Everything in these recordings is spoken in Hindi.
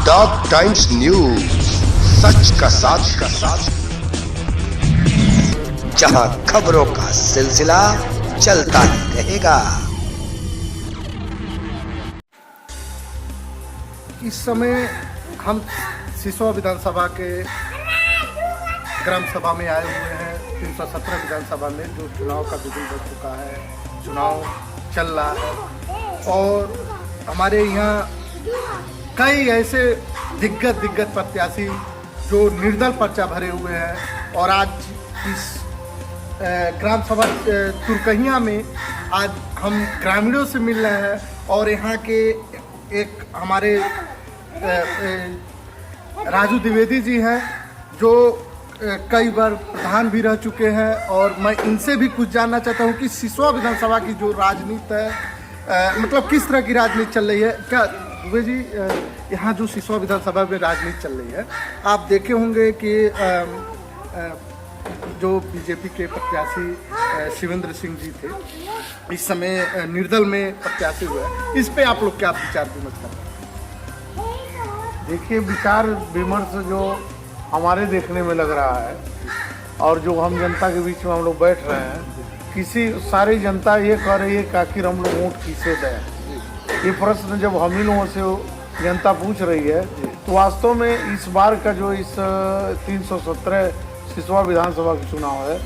डॉग टाइम्स न्यूज, सच का साथ, जहां खबरों का सिलसिला चलता ही रहेगा। इस समय हम सिसोआ विधानसभा के ग्राम सभा में आए हुए हैं। 317 विधानसभा में जो चुनाव का विधि हो चुका है, चुनाव चल रहा है और हमारे यहाँ कई ऐसे दिग्गज प्रत्याशी जो निर्दल पर्चा भरे हुए हैं और आज इस ग्राम सभा तुरकहिया में आज हम ग्रामीणों से मिल रहे हैं और यहाँ के एक हमारे राजू द्विवेदी जी हैं जो कई बार प्रधान भी रह चुके हैं और मैं इनसे भी कुछ जानना चाहता हूँ कि सिसोआ विधानसभा की जो राजनीति है मतलब किस तरह की राजनीति चल रही है। क्या द्विवेदी जी यहाँ जो सिसोआ विधानसभा में राजनीति चल रही है, आप देखे होंगे कि जो बीजेपी के प्रत्याशी शिवेंद्र सिंह जी थे इस समय निर्दल में प्रत्याशी हुए हैं, इस पे आप लोग क्या विचार विमर्श करते हैं? देखिए, विचार विमर्श जो हमारे देखने में लग रहा है और जो हम जनता के बीच में हम लोग बैठ रहे हैं, किसी सारी जनता ये कह रही है कि आखिर हम लोग वोट किसे दें। ये प्रश्न जब हम ही लोगों से जनता पूछ रही है तो वास्तव में इस बार का जो इस 317 सिसोआ विधानसभा का चुनाव है,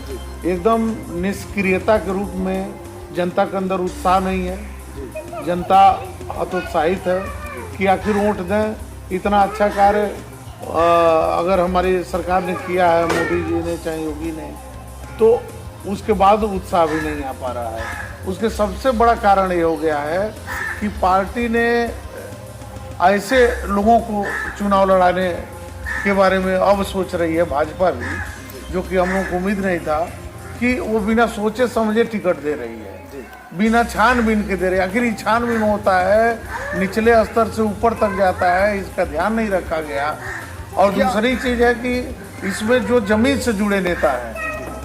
एकदम निष्क्रियता के रूप में जनता के अंदर उत्साह नहीं है। जनता हतोत्साहित है कि आखिर वोट दें। इतना अच्छा कार्य अगर हमारी सरकार ने किया है, मोदी जी ने चाहे योगी ने, तो उसके बाद उत्साह भी नहीं आ पा रहा है। उसके सबसे बड़ा कारण ये हो गया है कि पार्टी ने ऐसे लोगों को चुनाव लड़ाने के बारे में अब सोच रही है, भाजपा भी, जो कि हम लोगों को उम्मीद नहीं था कि वो बिना सोचे समझे टिकट दे रही है, बिना छानबीन के दे रही है। आखिर ये छानबीन होता है, निचले स्तर से ऊपर तक जाता है, इसका ध्यान नहीं रखा गया। और दूसरी चीज़ है कि इसमें जो जमीन से जुड़े नेता हैं,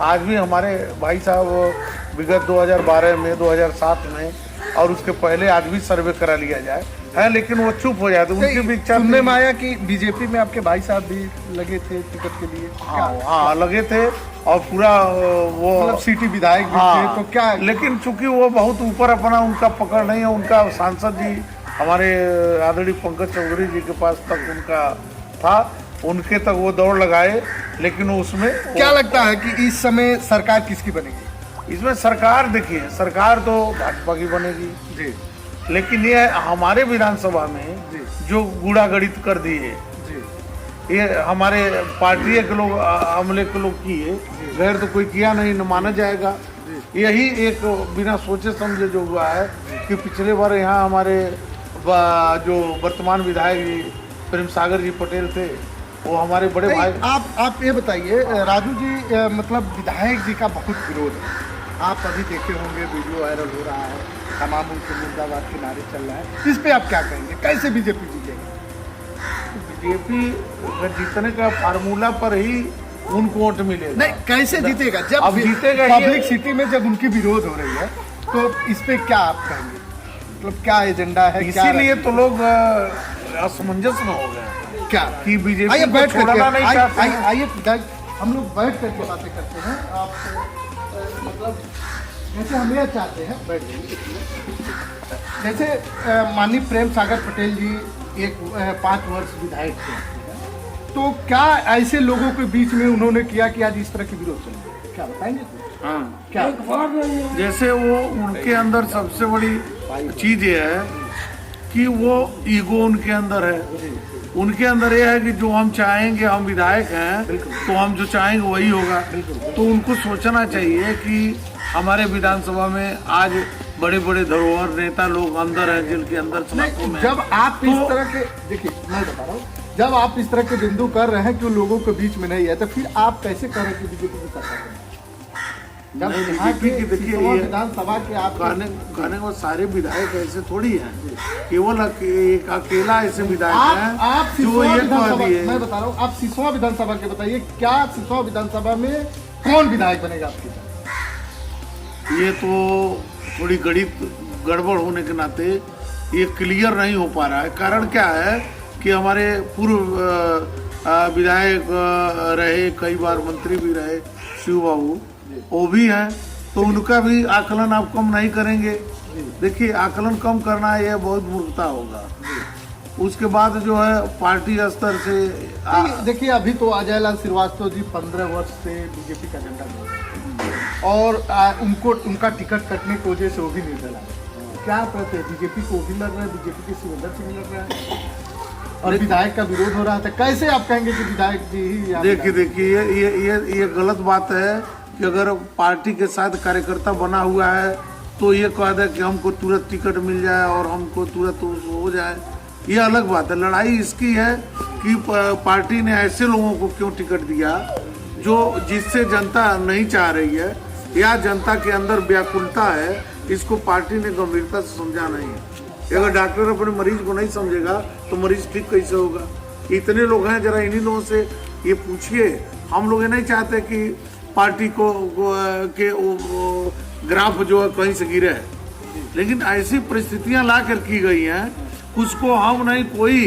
आज भी हमारे भाई साहब विगत 2012 में, 2007 में और उसके पहले आज भी सर्वे करा लिया जाए है, लेकिन वो चुप हो जाते। उनकी भी इच्छा सुनने में आया कि बीजेपी में आपके भाई साहब भी लगे थे टिकट के लिए। हाँ, लगे थे और पूरा वो मतलब सिटी विधायक भी थे, तो क्या, लेकिन चूंकि वो बहुत ऊपर अपना उनका पकड़ नहीं है। उनका सांसद जी हमारे आदरणीय पंकज चौधरी जी के पास तक उनका था, उनके तक वो दौड़ लगाए, लेकिन उसमें क्या लगता है कि इस समय सरकार किसकी बनेगी? इसमें सरकार, देखिए, सरकार तो भाजपा की बनेगी जी, लेकिन ये हमारे विधानसभा में जो गुड़ागड़ित कर दिए, ये हमारे पार्टी के लोग, अमले के लोग किए, गैर तो कोई किया नहीं, न माना जाएगा। यही एक बिना सोचे समझे जो हुआ है कि पिछले बार यहाँ हमारे जो वर्तमान विधायक जी प्रेम सागर जी पटेल थे, वो हमारे बड़े भाई। आप ये बताइए राजू जी, मतलब विधायक जी का बहुत विरोध है, आप अभी देखे होंगे, वीडियो वायरल हो रहा है, तमाम उनके मुर्दाबाद के नारे चल रहा है, इस पे आप क्या कहेंगे? कैसे बीजेपी जीतेगी? बीजेपी अगर जीतने का फार्मूला पर ही उनको वोट मिलेगा। नहीं, कैसे जीतेगा? जब अब जीतेगा पब्लिक सिटी में जब उनकी विरोध हो रही है तो इस पे क्या आप कहेंगे? मतलब क्या एजेंडा है? इसीलिए तो लोग असमंजस में हो गए क्या कि बीजेपी आइए बैठ छोड़ना नहीं चाहते। आइए हम लोग बैठ करके बातें करते हैं। आप मतलब जैसे हम यह चाहते हैं, बैठ जैसे माननीय प्रेम सागर पटेल जी एक 5 वर्ष विधायक थे, तो क्या ऐसे लोगों के बीच में उन्होंने किया कि आज इस तरह की विरोध चल रही है? क्या बताएंगे? हाँ, क्या जैसे वो उनके अंदर सबसे बड़ी चीज ये है कि वो ईगो उनके अंदर है। उनके अंदर ये है कि जो हम चाहेंगे, हम विधायक हैं तो हम जो चाहेंगे वही होगा। तो उनको सोचना चाहिए कि हमारे विधानसभा में आज बड़े बड़े धरोहर नेता लोग अंदर हैं, जिनके अंदर जब आप इस तरह के, देखिए मैं बता रहा हूँ, जब आप इस तरह के बिंदु कर रहे हैं कि लोगों के बीच में नहीं है, तो फिर आप कैसे कर रहे हैं कि बीजेपी की सरकार है? जब यहाँ की देखिए विधानसभा के आप कहने को सारे विधायक ऐसे थोड़ी हैं, केवल एक अकेला ऐसे विधायक हैं आप जो ये कह दिए। मैं बता रहा हूँ, आप सिसोआ विधानसभा के बताइए, क्या सिसोआ विधानसभा में कौन विधायक बनेगा आपके? ये तो थोड़ी गणित गड़बड़ होने के नाते ये क्लियर नहीं हो पा रहा है। कारण क्या है कि हमारे पूर्व विधायक रहे, कई बार मंत्री भी रहे शिव बाबू, वो भी हैं, तो उनका भी आकलन आप कम नहीं करेंगे। देखिए, आकलन कम करना यह बहुत मूर्खता होगा। उसके बाद जो है पार्टी स्तर से देखिए, अभी तो अजय लाल श्रीवास्तव जी 15 वर्ष से बीजेपी का झंडा ले और उनका टिकट कटने की वजह से वो भी नहीं डला। क्या कहते हैं, बीजेपी को भी लड़ रहा है, बीजेपी के शिवंदर सिंह लड़ रहा है और विधायक का विरोध हो रहा था। कैसे आप कहेंगे कि विधायक जी ही? देखिए ये गलत बात है कि अगर पार्टी के साथ कार्यकर्ता बना हुआ है तो ये कह दे कि हमको तुरंत टिकट मिल जाए और हमको तुरंत हो जाए, ये अलग बात है। लड़ाई इसकी है कि पार्टी ने ऐसे लोगों को क्यों टिकट दिया जो जिससे जनता नहीं चाह रही है या जनता के अंदर व्याकुलता है, इसको पार्टी ने गंभीरता से समझा नहीं है। अगर डॉक्टर अपने मरीज को नहीं समझेगा तो मरीज ठीक कैसे होगा? इतने लोग हैं, जरा इन्हीं लोगों से ये पूछिए। हम लोग ये नहीं चाहते कि पार्टी को के ग्राफ जो है कहीं से गिरे है, लेकिन ऐसी परिस्थितियां ला कर की गई हैं, कुछ को हम नहीं कोई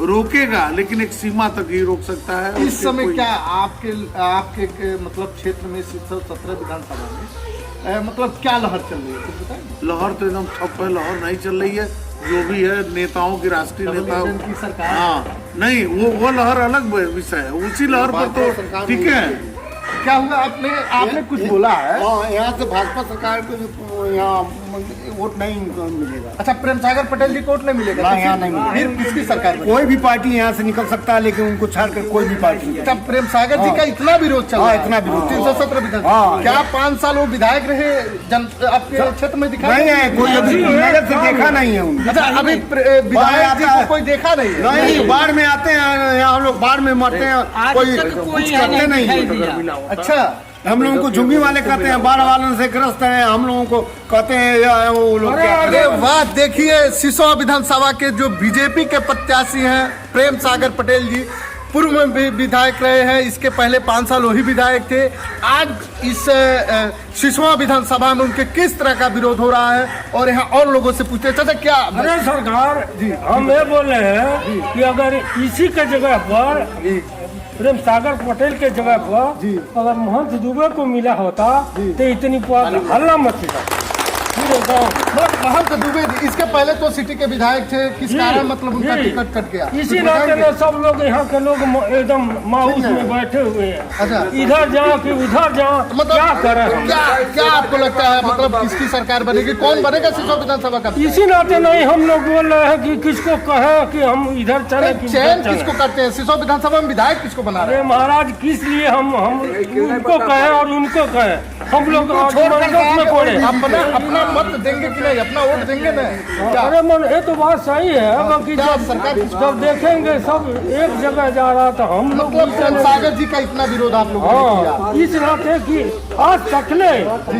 रोकेगा, लेकिन एक सीमा तक ही रोक सकता है। इस समय क्या आपके मतलब क्षेत्र में 17 विधानसभा में मतलब क्या लहर चल रही है, कुछ बताएं? लहर तो एकदम ठप है, लहर नहीं चल रही है। जो भी है नेताओं की, राष्ट्रीय नेताओं की सरकार, हाँ नहीं, वो लहर अलग विषय है, उसी लहर पर तो ठीक है। क्या हुआ? आपने कुछ बोला है? यहाँ से भाजपा सरकार को यहाँ वोट नहीं मिलेगा। अच्छा, प्रेम सागर पटेल जी को वोट नहीं मिलेगा? ना, यहाँ नहीं मिलेगा। फिर किसकी सरकार बनेगी? कोई भी पार्टी यहाँ से निकल सकता है, लेकिन उनको छाड़ कर कोई भी पार्टी नहीं। अच्छा, प्रेम सागर जी का इतना विरोध चल रहा है? इतना विरोध। 317 विधायक, क्या 5 साल वो विधायक रहे? आपके क्षेत्र में दिखा नहीं है, कोई अभी नजर से देखा नहीं है उनको। अच्छा, अभी विधायक जी को कोई देखा नहीं है? नहीं, बाढ़ में आते हैं, यहाँ हम लोग बाढ़ में मरते हैं, कोई कुछ करते नहीं। अच्छा, हम लोगों को झुग्गी वाले कहते हैं, बाढ़ वालों से ग्रस्त हैं, हम लोगों को कहते हैं वो लोग। अरे वाह, देखिए सिसोआ विधानसभा के जो बीजेपी के प्रत्याशी हैं प्रेम सागर पटेल जी, पूर्व में भी विधायक रहे हैं, इसके पहले 5 साल वही विधायक थे। आज इस सिसोआ विधानसभा में उनके किस तरह का विरोध हो रहा है और यहाँ और लोगों से पूछते हैं। चाचा क्या? अरे सरकार जी, हम ये बोल रहे हैं कि अगर इसी के जगह पर प्रेम सागर पटेल के जगह पर अगर महंत दुबे को मिला होता तो इतनी हल्ला मची था। महंत दुबे इसके पहले तो सिटी के विधायक थे, किस कारण मतलब उनका टिकट कट गया? इसी नाते में सब लोग यहाँ के लोग एकदम मायूस में बैठे हुए हैं। अच्छा, इधर जाओ कि उधर जाओ, मतलब क्या करें? क्या आपको लगता है, मतलब किसकी सरकार बनेगी, कौन बनेगा सिसोआ विधानसभा का? इसी नाते नहीं हम लोग बोल रहे हैं कि किसको कहे कि हम इधर चले कि चयन किसको करते हैं सिसोआ विधानसभा में? विधायक किसको बना रहे हैं? महाराज, किस लिए हम उनको कहे और उनको कहे? हम लोग अपना मत देंगे कि नहीं, अपना वोट देंगे ना? अरे मन, ये तो बात सही है, बाकी जब देखेंगे सब एक जगह जा रहा था हम लोग। मतलब सागर जी का इतना विरोध आप लोगों ने किया? इस नाते कि आज तक ने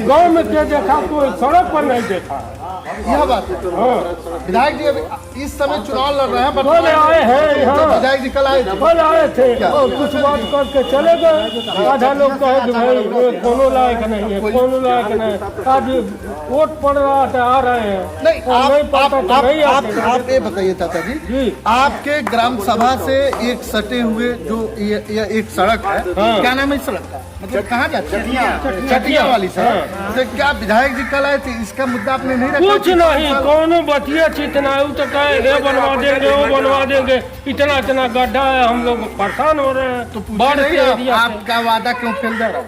गाँव में क्या देखा, कोई सड़क पर नहीं देखा। यह बात है। विधायक जी अभी इस समय चुनाव लड़ रहे हैं, कल आए हैं यहाँ, विधायक जी कल आए थे और कुछ बात करके चले गए। आधा लोग कहे कि भाई कोनो लायक नहीं है, कोनो लायक नहीं। आज वोट पड़ रहा था, आ रहे हैं। नहीं, आप ये बताइए चाचा जी, आपके ग्राम सभा से एक सटे हुए जो ये एक सड़क है, क्या नाम है इस सड़क का, मतलब कहाँ जाती है? चटिया वाली सड़क। तो क्या विधायक जी कल आए थे, इसका मुद्दा आपने नहीं रखा? कुछ नहीं, कौनो बतिया चितना तो कहे ये बनवा देंगे, वो बनवा देंगे, इतना गड्ढा है, हम लोग परेशान हो रहे हैं। तो बाढ़ के एरिया आपका वादा क्यों फेल जा रहा है?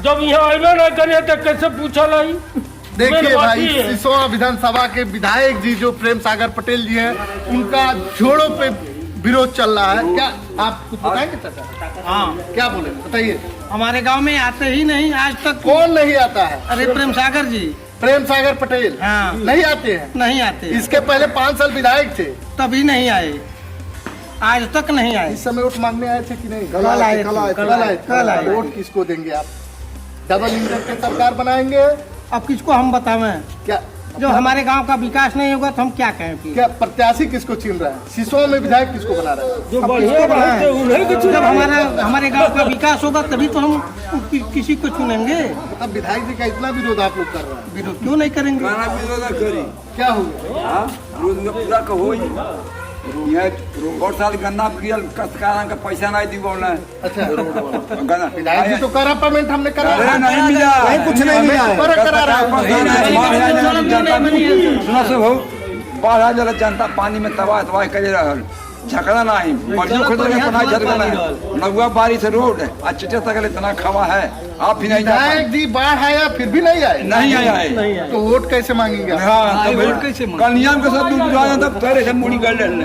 जब यहाँ अबे नहीं करे तो कैसे पूछा लाई? देखिए भाई, सिसोआ विधानसभा के विधायक जी जो प्रेम सागर पटेल जी हैं, उनका जोड़ों पे विरोध चल रहा है। क्या आप कुछ बताएंगे चाचा? हाँ, क्या बोले, बताइए। हमारे गांव में आते ही नहीं आज तक। कौन नहीं आता है? अरे प्रेम सागर जी, प्रेम सागर पटेल। हाँ, नहीं आते हैं? नहीं आते। इसके पहले 5 साल विधायक थे, तभी नहीं आए, आज तक नहीं आए। इस समय वोट मांगने आए थे कि नहीं? कल आए। वोट किसको देंगे आप? डबल इंजन की सरकार बनाएंगे? अब किसको हम बतावें? क्या जो हमारे गांव का विकास नहीं होगा तो हम क्या कहें? क्या प्रत्याशी किसको चुन रहा है? सिसोआ में विधायक किसको बना रहा है? जो बढ़िया बनाते उन्हीं को जब हमारे गांव का विकास होगा तभी तो हम किसी को चुनेंगे। अब विधायक जी का इतना विरोध आप लोग कर रहे हैं, विरोध क्यों नहीं करेंगे? क्या होगा? ये बहुत साल गन्ना गिरल कस्तकारा का पैसा नहीं दी बोलना अच्छा गन्ना विधायक जी तो करा पेमेंट हमने करा अरे नहीं मिला कुछ नहीं मिला है। करा रहा सुना से हो बाढ़ आ जाला जनता पानी में तबाह करे रहल झकड़ा नहीं बलियो खतरे में पना झकड़ा नहीं नगुआ बारी से रोड है आज चिटे तक इतना खवा है आप भी नहीं जा पाए विधायक जी बाढ़ आया फिर भी नहीं आए नहीं आया है तो वोट कैसे मांगेंगे आप? हाँ तो कन्याम के साथ दूध आया तब तेरे से मुड़ी कर ले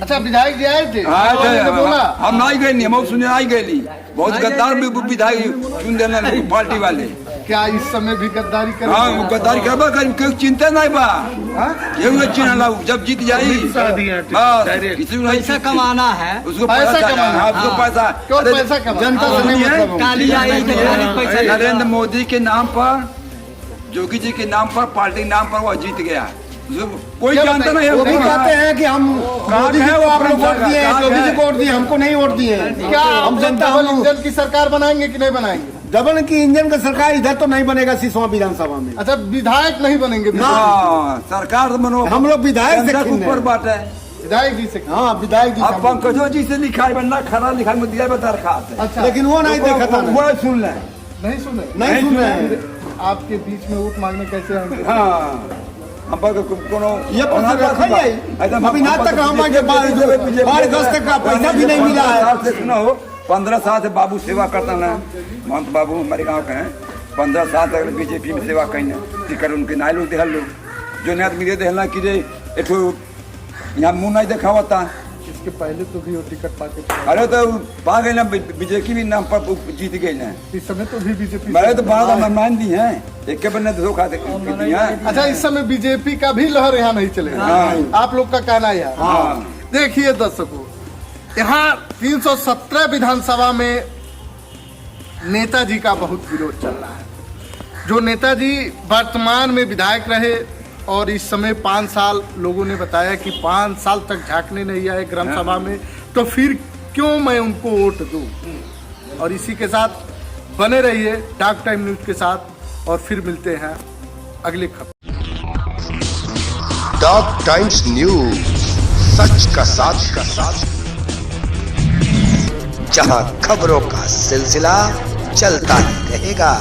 अच्छा विधायक जी आए थे हाँ तो बोला हम नहीं गए नहीं हम सुने नहीं गए बहुत गद्दार भी विधायक चुन देना पार्टी वाले क्या इस समय भी गद्दारी करेंगे? हाँ वो गद्दारी करबा कर कोई चिंता नहीं बा ये चिन्ह लाऊ जब जीत जाई किसी को पैसा कमाना है उसको पैसा पैसा कमाना, हाँ उसको हाँ। पैसा क्यों पैसा कमाना? जनता से नहीं मतलब काली आई तो खाली पैसा नरेंद्र मोदी के नाम पर जोगी जी के नाम पर पार्टी के नाम पर वो जीत गया कोई क्या जानता नहीं है वो भी कहते हैं कि हम मोदी जी को आपने वोट दिए हैं, योगी जी को वोट दिए, हमको नहीं वोट दिए हैं। क्या हम जनता डबल हम इंजन की सरकार बनाएंगे कि नहीं बनाएंगे? डबल की इंजन का सरकार इधर तो नहीं बनेगा सिसवा विधानसभा में। अच्छा विधायक नहीं बनेंगे हाँ, सरकार बनो हम लोग विधायक से जनता के किन ऊपर हैं। बात है विधायक जी से हाँ विधायक जी अब से। पंकजो जी से लिखा है बनना खरा लिखा में दिया दरखास्त है अच्छा लेकिन वो नहीं देखा था ना। वो सुन ले नहीं सुने नहीं सुन रहे हैं। आपके बीच में वोट मांगने कैसे आएंगे? हाँ हम पर कोनो ये पैसा रखा जाए अभी ना तक हमारे बाढ़ ग्रस्त का पैसा भी नहीं मिला है। से सुना हो 15 साल से बाबू सेवा करता ना महंत बाबू हमारे गांव के हैं 15 साल तक बीजेपी में सेवा कहीं टिकट उनके नाई लोग देहल लोग जो नहीं मिले देहला कि रे एठो यहाँ मुंह नहीं देखावता इसके पहले तो भी वो टिकट पाके अरे तो पा गए ना बीजेपी भी नाम पर जीत गए ना इस समय तो भी बीजेपी मैंने तो बड़ा मेहमान दी हैं एक के बन्ने धोखा दी हैं अच्छा इस समय बीजेपी का भी लहर यहाँ नहीं चलेगा हाँ। आप लोग का कहना है हाँ देखिए दर्शकों यहाँ 317 विधानसभा में नेताजी का बहुत विरोध चल रहा है। जो नेताजी वर्तमान में विधायक रहे और इस समय 5 साल लोगों ने बताया कि 5 साल तक झांकने नहीं आए ग्राम सभा में, तो फिर क्यों मैं उनको वोट दूं। और इसी के साथ बने रहिए डार्क टाइम न्यूज के साथ और फिर मिलते हैं अगले खबर। डॉग टाइम्स न्यूज, सच का साथ जहां खबरों का सिलसिला चलता ही रहेगा।